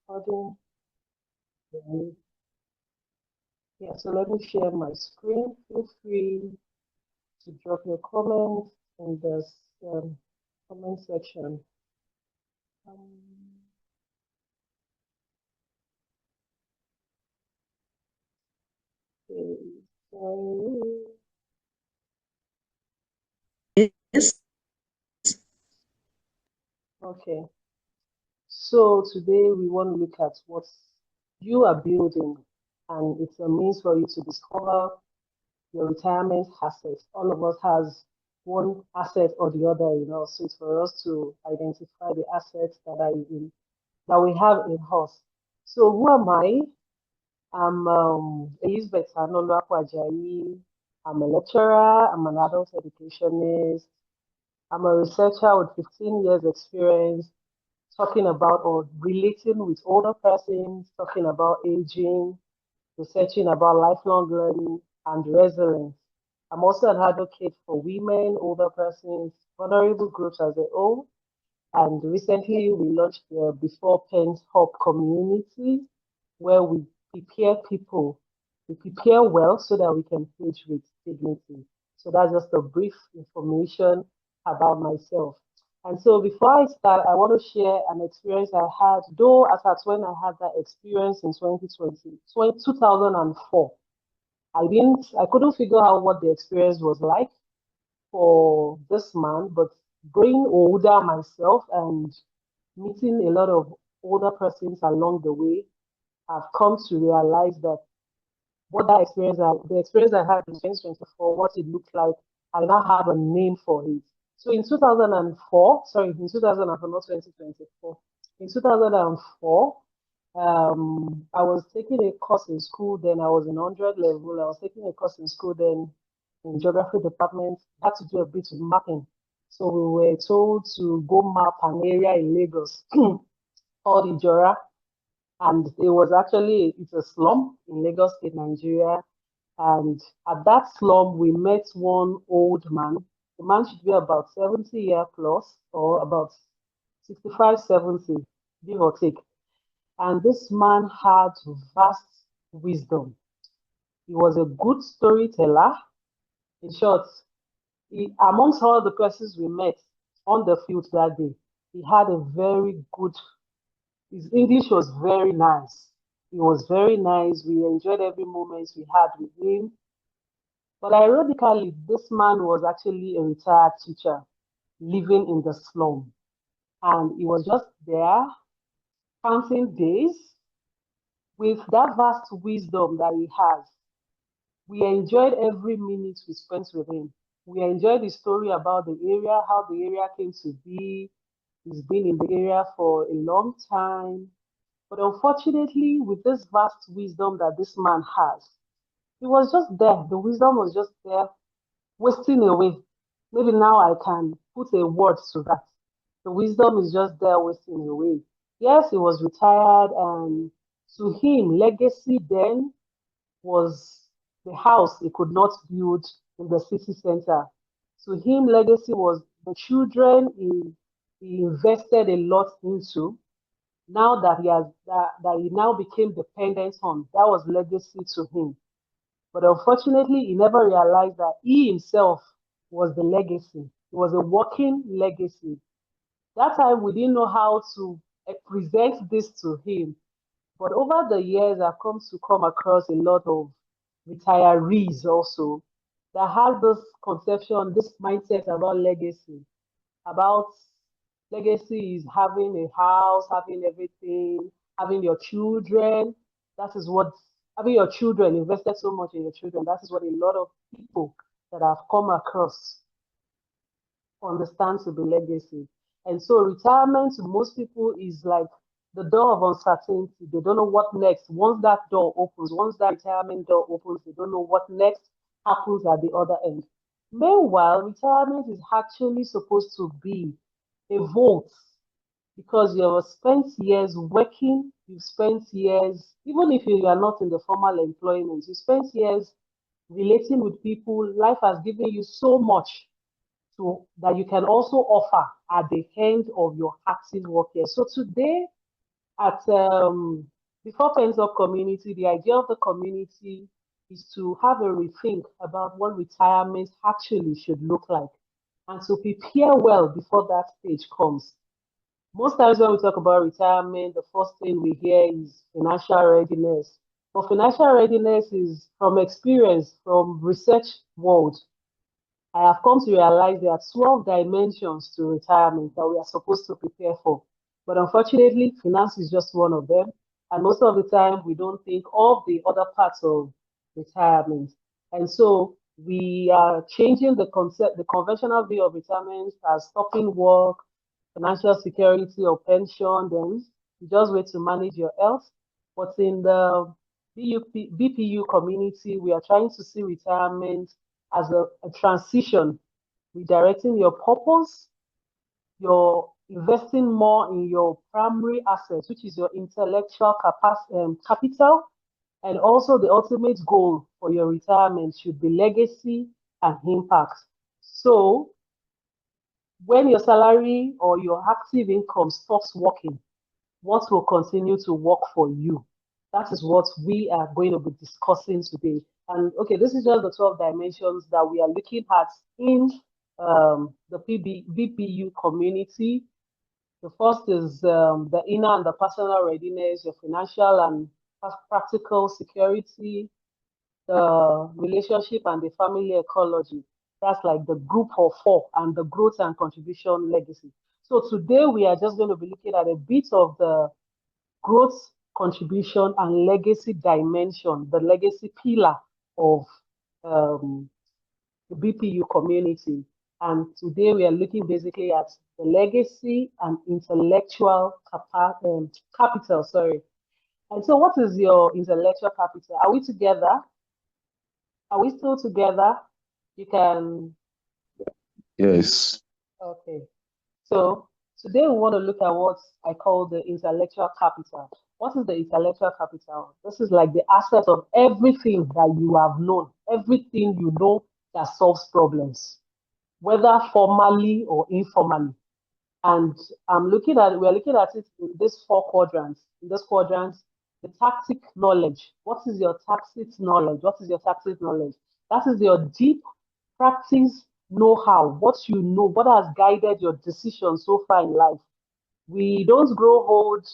Recording. Yeah, so let me share my screen. Feel free to drop your comments in the comment section. Okay, Yes. okay. So today we want to look at what you are building, and it's a means for you to discover your retirement assets. All of us has one asset or the other, so it's for us to identify the assets that we have in us. So who am I? I'm Elizabeth Aanuoluwapo Ajayi. I'm a lecturer. I'm an adult educationist. I'm a researcher with 15 years experience talking about or relating with older persons, talking about aging, researching about lifelong learning and resilience. I'm also an advocate for women, older persons, vulnerable groups as a whole. And recently we launched the Before Pens Hub community where we prepare people, we prepare well so that we can age with dignity. So that's just a brief information about myself. And so before I start, I want to share an experience I had, though as at when I had that experience in 2004. I couldn't figure out what the experience was like for this man, but growing older myself and meeting a lot of older persons along the way, I've come to realize that the experience I had in 2024, what it looked like, I now have a name for it. So in 2004, sorry, in 2004, not 2024, in 2004, I was taking a course in school then. I was in 100 level. I was taking a course in school then in geography department. Had to do a bit of mapping. So we were told to go map an area in Lagos called Ijora, and it's a slum in Lagos State, Nigeria. And at that slum, we met one old man. The man should be about 70 year plus or about 65, 70, give or take. And this man had vast wisdom. He was a good storyteller. In short, amongst all the persons we met on the field that day, he had a very good, his English was very nice. He was very nice. We enjoyed every moment we had with him. But ironically, this man was actually a retired teacher living in the slum. And he was just there counting days with that vast wisdom that he has. We enjoyed every minute we spent with him. We enjoyed the story about the area, how the area came to be. He's been in the area for a long time. But unfortunately, with this vast wisdom that this man has, he was just there. The wisdom was just there, wasting away. Maybe now I can put a word to that. The wisdom is just there, wasting away. Yes, he was retired, and to him, legacy then was the house he could not build in the city center. To him, legacy was the children he invested a lot into. Now that he now became dependent on, that was legacy to him. But unfortunately, he never realized that he himself was the legacy. He was a walking legacy. That time we didn't know how to present this to him. But over the years, I've come across a lot of retirees also that have this conception, this mindset about legacy. About legacy is having a house, having everything, having your children. That is what having your children, invested so much in your children. That is what a lot of people that I've come across understand to be legacy. And so retirement to most people is like the door of uncertainty. They don't know what next. Once that door opens, once that retirement door opens, they don't know what next happens at the other end. Meanwhile, retirement is actually supposed to be a vault because you have spent years working, you've spent years, even if you are not in the formal employment, you spent years relating with people. Life has given you so much that you can also offer at the end of your active work year. So today, At before Pens Up Community, the idea of the community is to have a rethink about what retirement actually should look like and to prepare well before that stage comes. Most times when we talk about retirement, the first thing we hear is financial readiness. But financial readiness is from experience, from research world. I have come to realize there are 12 dimensions to retirement that we are supposed to prepare for. But unfortunately, finance is just one of them. And most of the time, we don't think of the other parts of retirement. And so we are changing the concept, the conventional view of retirement as stopping work, financial security, or pension. Then you just wait to manage your health. But in the BPU community, we are trying to see retirement as a transition, redirecting your purpose, you're investing more in your primary assets, which is your intellectual capital, and also the ultimate goal for your retirement should be legacy and impact. So when your salary or your active income stops working, what will continue to work for you? That is what we are going to be discussing today. And okay, this is just the 12 dimensions that we are looking at in the BPU community. The first is the inner and the personal readiness, your financial and practical security, the relationship and the family ecology. That's like the group of four, and the growth and contribution legacy. So today we are just going to be looking at a bit of the growth, contribution, and legacy dimension, the legacy pillar of the BPU community. And today we are looking basically at the legacy and intellectual capital. Sorry. And so, what is your intellectual capital? Are we together? Are we still together? You can. Yes. Okay. So today we want to look at what I call the intellectual capital. What is the intellectual capital? This is like the asset of everything that you have known, everything you know that solves problems, whether formally or informally. And we're looking at it in these four quadrants. In those quadrants, the tactic knowledge. What is your tactic knowledge? What is your tactic knowledge? That is your deep practice know-how, what you know, what has guided your decisions so far in life. We don't grow old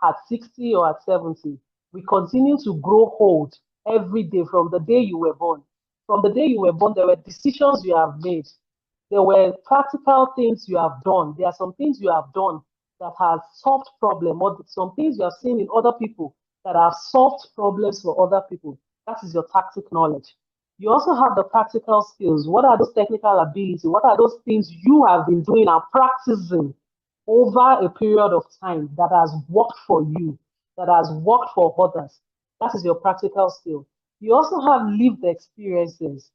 at 60 or at 70. We continue to grow old every day from the day you were born. From the day you were born, there were decisions you have made. There were practical things you have done. There are some things you have done that have solved problems, or some things you have seen in other people that have solved problems for other people. That is your tactic knowledge. You also have the practical skills. What are those technical abilities? What are those things you have been doing and practicing over a period of time that has worked for you, that has worked for others? That is your practical skill. You also have lived experiences,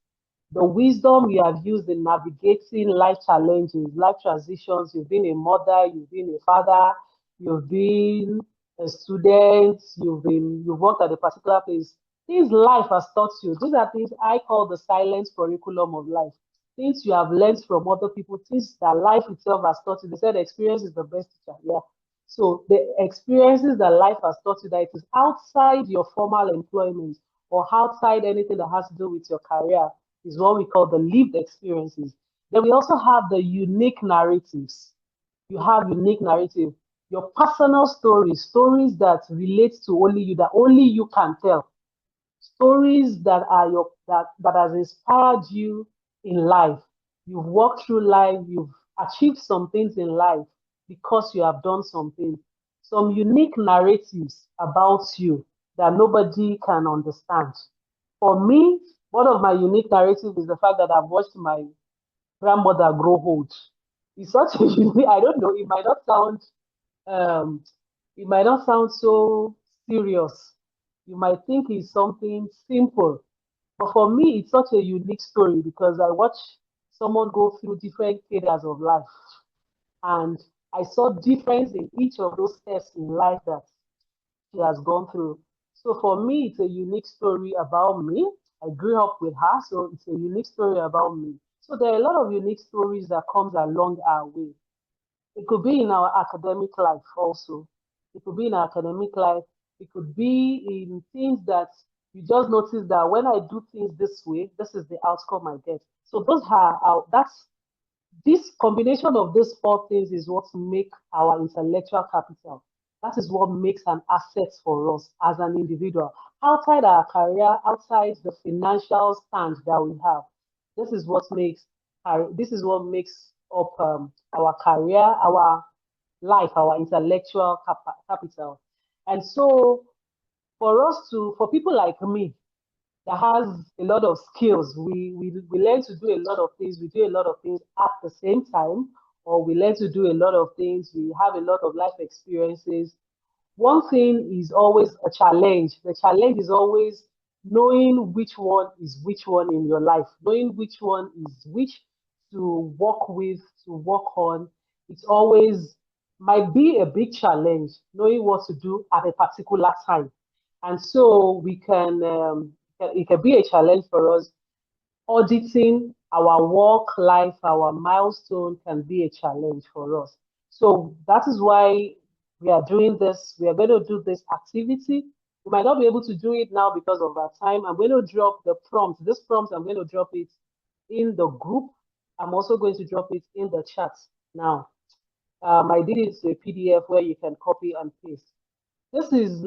the wisdom you have used in navigating life challenges, life transitions. You've been a mother, you've been a father, you've been a student, you've worked at a particular place. Things life has taught you. These are things I call the silent curriculum of life. Things you have learned from other people, things that life itself has taught you. They said experience is the best teacher. Yeah. So the experiences that life has taught you, that it is outside your formal employment or outside anything that has to do with your career, is what we call the lived experiences. Then we also have the unique narratives. You have unique narrative, your personal stories, stories that relate to only you, that only you can tell, stories that are that has inspired you in life. You've walked through life, you've achieved some things in life because you have done something. Some unique narratives about you that nobody can understand. For me, one of my unique narratives is the fact that I've watched my grandmother grow old. It's such a unique, I don't know, um, it might not sound so serious. You might think it's something simple, but for me, it's such a unique story because I watched someone go through different areas of life, and I saw difference in each of those steps in life that she has gone through. So for me, it's a unique story about me. I grew up with her, so it's a unique story about me. So there are a lot of unique stories that comes along our way. It could be in our academic life also. It could be in academic life. It could be in things that you just notice that when I do things this way, this is the outcome I get. So those are that's this combination of these four things is what make our intellectual capital. That is what makes an asset for us as an individual. Outside our career, outside the financial stand that we have, this is what makes this is what makes up our career, our life, our intellectual capital. And so for people like me that has a lot of skills. We learn to do a lot of things. We do a lot of things at the same time, or we learn to do a lot of things. We have a lot of life experiences. One thing is always a challenge. The challenge is always knowing which one is which one in your life, knowing which one is which to work with, to work on. It's always might be a big challenge knowing what to do at a particular time. And so it can be a challenge for us. Auditing our work life, our milestone can be a challenge for us. So that is why we are doing this. We are going to do this activity. We might not be able to do it now because of our time. I'm going to drop the prompt. This prompt, I'm going to drop it in the group. I'm also going to drop it in the chat now. I did it to a PDF where you can copy and paste.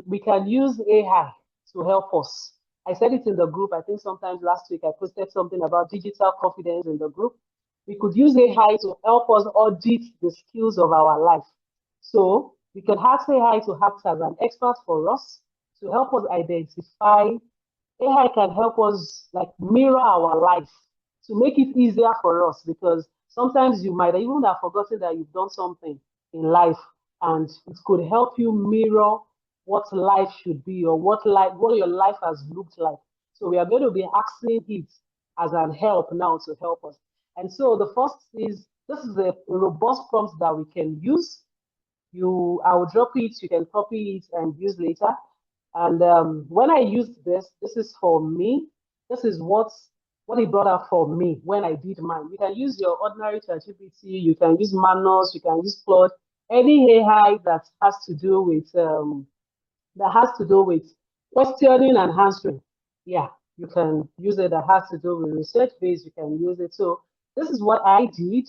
We can use AI to help us. I said it in the group. I think sometimes last week I posted something about digital confidence in the group. We could use AI to help us audit the skills of our life. So we can ask AI to act as an expert for us to help us identify. AI can help us like mirror our life to make it easier for us because sometimes you might even have forgotten that you've done something in life and it could help you mirror what life should be or what your life has looked like. So we are going to be asking it as an help now to help us. And so the first is this is a robust prompt that we can use. I will drop it, you can copy it and use later. And when I used this is for me. This is what it brought up for me when I did mine. You can use your ordinary ChatGPT, you can use Manos, you can use Claude, any AI that has to do with questioning and answering. Yeah, you can use it that has to do with research based, you can use it. So this is what I did.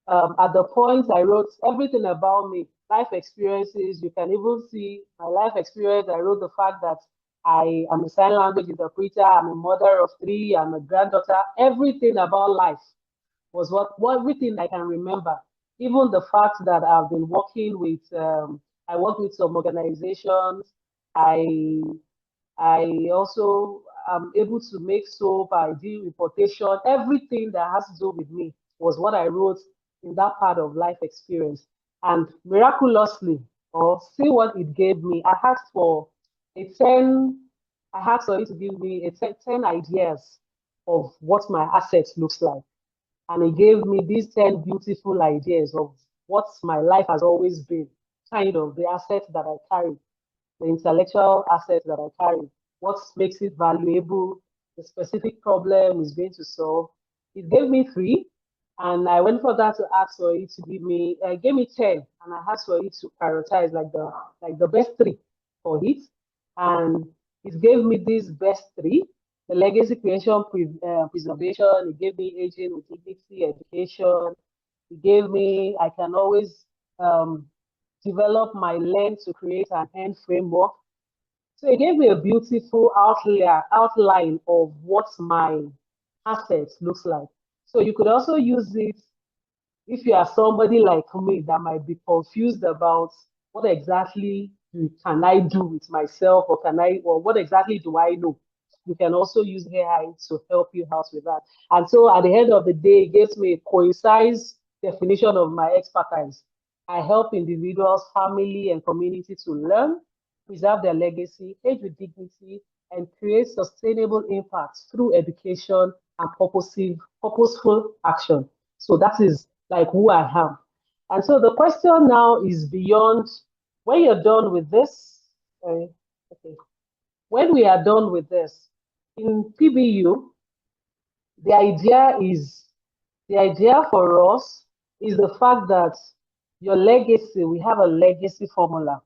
At the point I wrote everything about me, life experiences. You can even see my life experience. I wrote the fact that I am a sign language interpreter, I'm a mother of three, I'm a granddaughter. Everything about life was what everything I can remember. Even the fact that I've been working with, I work with some organizations. I I also am able to make soap. I do importation. Everything that has to do with me was what I wrote in that part of life experience. And miraculously, or see what it gave me, a 10, I asked for it to give me 10 ideas of what my assets looks like. And it gave me these 10 beautiful ideas of what my life has always been, kind of the assets that I carry, the intellectual assets that I carry, what makes it valuable, the specific problem is going to solve. It gave me three, and I went for that to ask for it to give me 10, and I asked for it to prioritize like the best three for it, and it gave me these best three. The legacy creation, preservation. It gave me aging with dignity, education. It gave me I can always develop my learn to create an end framework. So it gave me a beautiful outline of what my assets looks like. So you could also use it if you are somebody like me that might be confused about what exactly can I do with myself or what exactly do I know? You can also use AI to help you out with that. And so at the end of the day, it gives me a concise definition of my expertise. I help individuals, family, and community to learn, preserve their legacy, age with dignity, and create sustainable impact through education and purposeful action. So that is like who I am. And so the question now is beyond when you're done with this. Okay. When we are done with this, in PBU, the idea for us is the fact that your legacy, we have a legacy formula.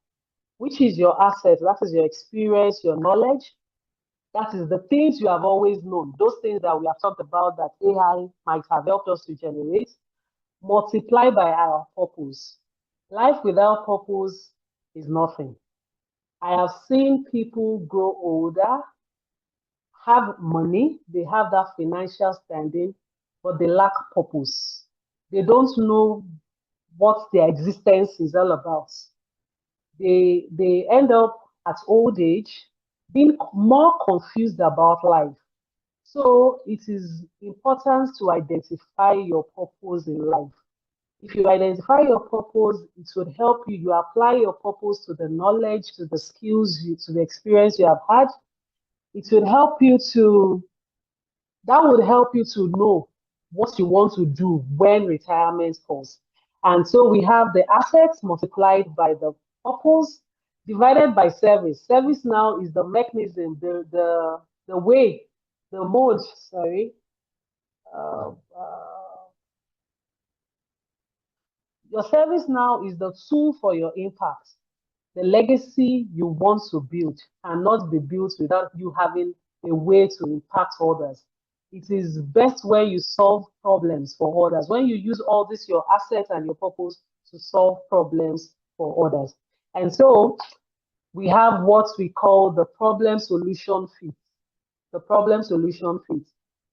which is your asset. That is your experience, your knowledge. That is the things you have always known. Those things that we have talked about that AI might have helped us to generate, multiply by our purpose. Life without purpose is nothing. I have seen people grow older, have money, they have that financial standing, but they lack purpose. They don't know what their existence is all about. They end up at old age being more confused about life. So it is important to identify your purpose in life. If you identify your purpose, it would help you. You apply your purpose to the knowledge, to the skills, to the experience you have had. It would help you to, that would help you to know what you want to do when retirement comes. And so we have the assets multiplied by the purpose divided by service. Service now is the mechanism, the way, the mode, sorry. Uh, uh, your service now is the tool for your impact, the legacy you want to build cannot be built without you having a way to impact others. It is best when you solve problems for others, when you use all this, your assets and your purpose to solve problems for others. And so we have what we call the problem solution fit. The problem solution fit.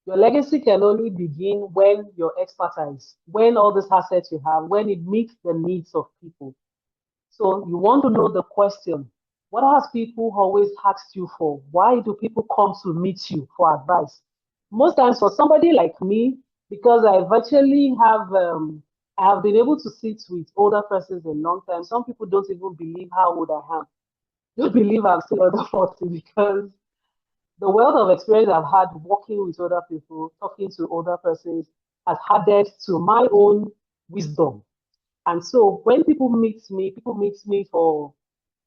Your legacy can only begin when your expertise, when all these assets you have, when it meets the needs of people. So you want to know the question, what has people always asked you for? Why do people come to meet you for advice? Most times for somebody like me, because I virtually I have been able to sit with older persons a long time. Some people don't even believe how old I am. Don't believe I'm still under 40 because the wealth of experience I've had working with other people, talking to older persons, has added to my own wisdom. And so when people meet me for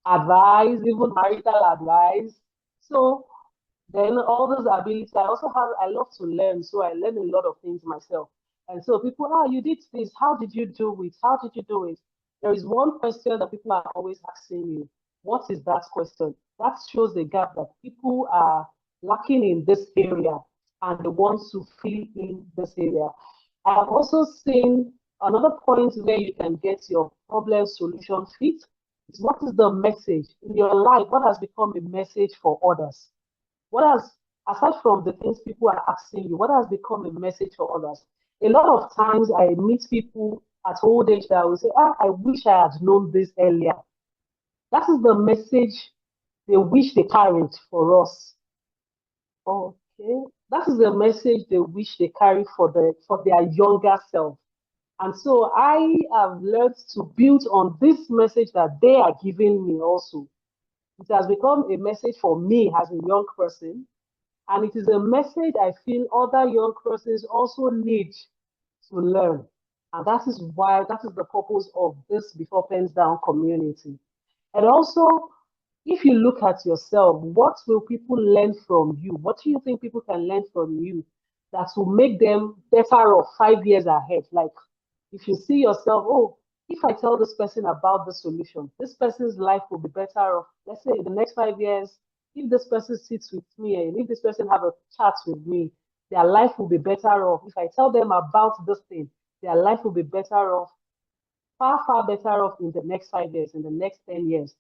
advice, even marital advice. So then all those abilities, I love to learn. So I learn a lot of things myself. And so people, you did this. How did you do it? How did you do it? There is one question that people are always asking you. What is that question? That shows the gap that people are lacking in this area and they want to fill in this area. I have also seen another point where you can get your problem solution fit is what is the message in your life? What has become a message for others? What has, aside from the things people are asking you, what has become a message for others? A lot of times I meet people at old age that will say, I wish I had known this earlier. That is the message they wish they carried for us. Okay. That is the message they wish they carry for their younger self. And so I have learned to build on this message that they are giving me also. It has become a message for me as a young person. And it is a message I feel other young persons also need to learn. And that is why, that is the purpose of this Before Pens Down community. And also, if you look at yourself, what will people learn from you? What do you think people can learn from you that will make them better off 5 years ahead? Like, if you see yourself, oh, if I tell this person about the solution, this person's life will be better off. Let's say in the next 5 years, if this person sits with me and if this person have a chat with me, their life will be better off. If I tell them about this thing, their life will be better off, far, far better off in the next 5 years, in the next 10 years.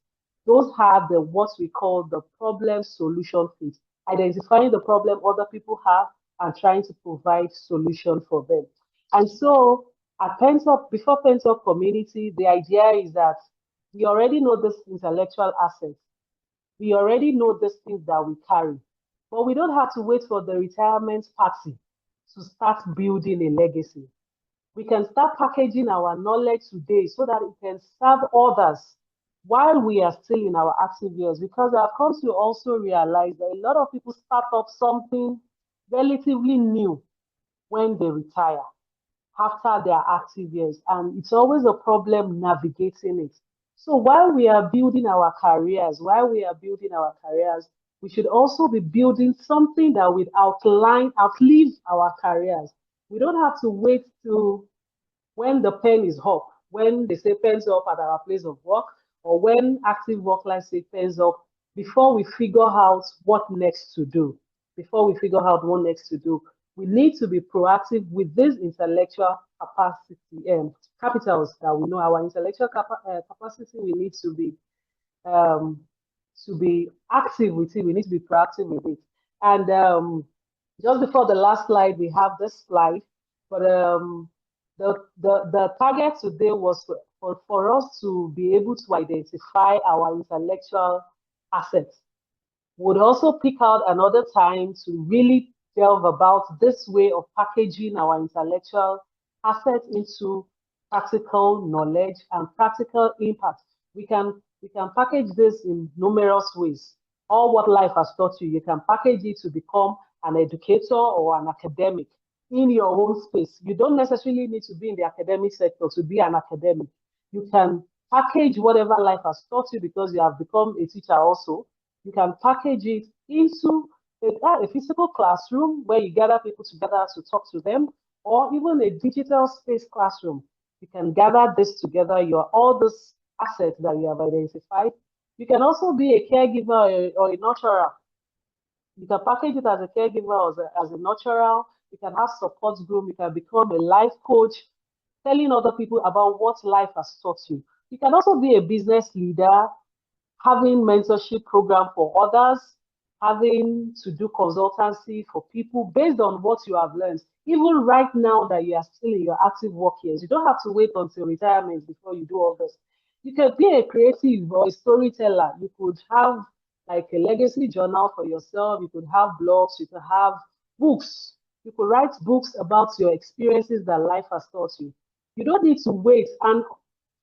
Those are the what we call the problem solution fit, identifying the problem other people have and trying to provide solution for them. And so at Pentop, before Pentop community, the idea is that we already know this intellectual assets. We already know these things that we carry, but we don't have to wait for the retirement party to start building a legacy. We can start packaging our knowledge today so that it can serve others while we are still in our active years. Because I've come to also realize that a lot of people start up something relatively new when they retire after their active years, and it's always a problem navigating it. So while we are building our careers, we should also be building something that will outlive our careers. We don't have to wait till when the pen is up, when they say pens up at our place of work, or when active work, let's say, pays up, before we figure out what next to do, we need to be proactive with these intellectual capacity capitals that we know. Our intellectual capacity, we need um, to be active with it. We need to be proactive with it. And just before the last slide, we have this slide. But the target today was for us to be able to identify our intellectual assets. Would also pick out another time to really delve about this way of packaging our intellectual assets into practical knowledge and practical impact. We can package this in numerous ways. All what life has taught you, you can package it to become an educator or an academic in your own space. You don't necessarily need to be in the academic sector to be an academic. You can package whatever life has taught you because you have become a teacher also. You can package it into a physical classroom where you gather people together to talk to them, or even a digital space classroom. You can gather this together, all these assets that you have identified. You can also be a caregiver or a nurturer. You can package it as a caregiver or as a nurturer. You can have support group. You can become a life coach, telling other people about what life has taught you. You can also be a business leader, having mentorship program for others, having to do consultancy for people based on what you have learned. Even right now that you are still in your active work years, you don't have to wait until retirement before you do all this. You can be a creative or a storyteller. You could have like a legacy journal for yourself. You could have blogs. You could have books. You could write books about your experiences that life has taught you. You don't need to wait. And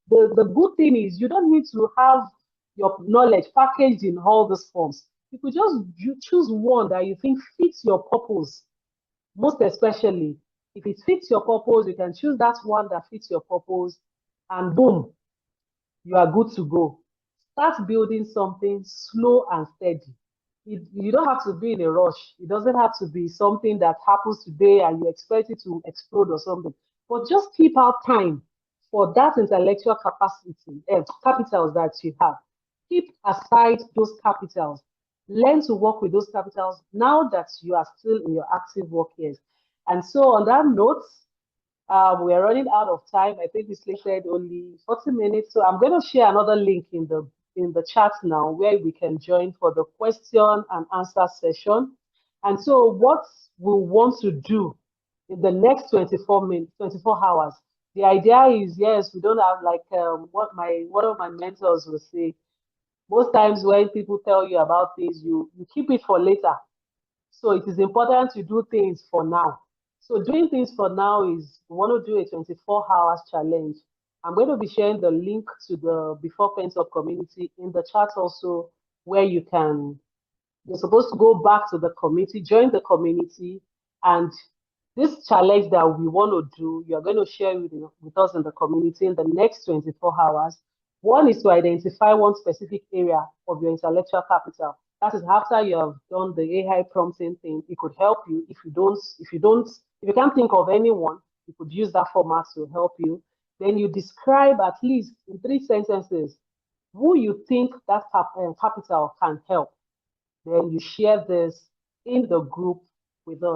the good thing is you don't need to have your knowledge packaged in all these forms. You could just choose one that you think fits your purpose. Most especially, if it fits your purpose, you can choose that one that fits your purpose, and boom, you are good to go. Start building something slow and steady. You don't have to be in a rush. It doesn't have to be something that happens today and you expect it to explode or something. But just keep out time for that intellectual capacity, capitals that you have. Keep aside those capitals. Learn to work with those capitals now that you are still in your active work years. And so, on that note, we are running out of time. I think we slated only 40 minutes. So I'm going to share another link in the chat now where we can join for the question and answer session. And so what we want to do in the next 24 minutes, 24 hours, the idea is, yes, we don't have like one of my mentors will say, most times when people tell you about things, you keep it for later. So it is important to do things for now. So doing things for now is we want to do a 24 hours challenge. I'm going to be sharing the link to the Before Pen Talk community in the chat also, where you're supposed to go back to the community, join the community, and this challenge that we want to do, you're going to share with us in the community in the next 24 hours. One is to identify one specific area of your intellectual capital. That is after you have done the AI prompting thing, it could help you. If you can't think of anyone, you could use that format to help you. Then you describe at least in 3 sentences who you think that capital can help. Then you share this in the group with us.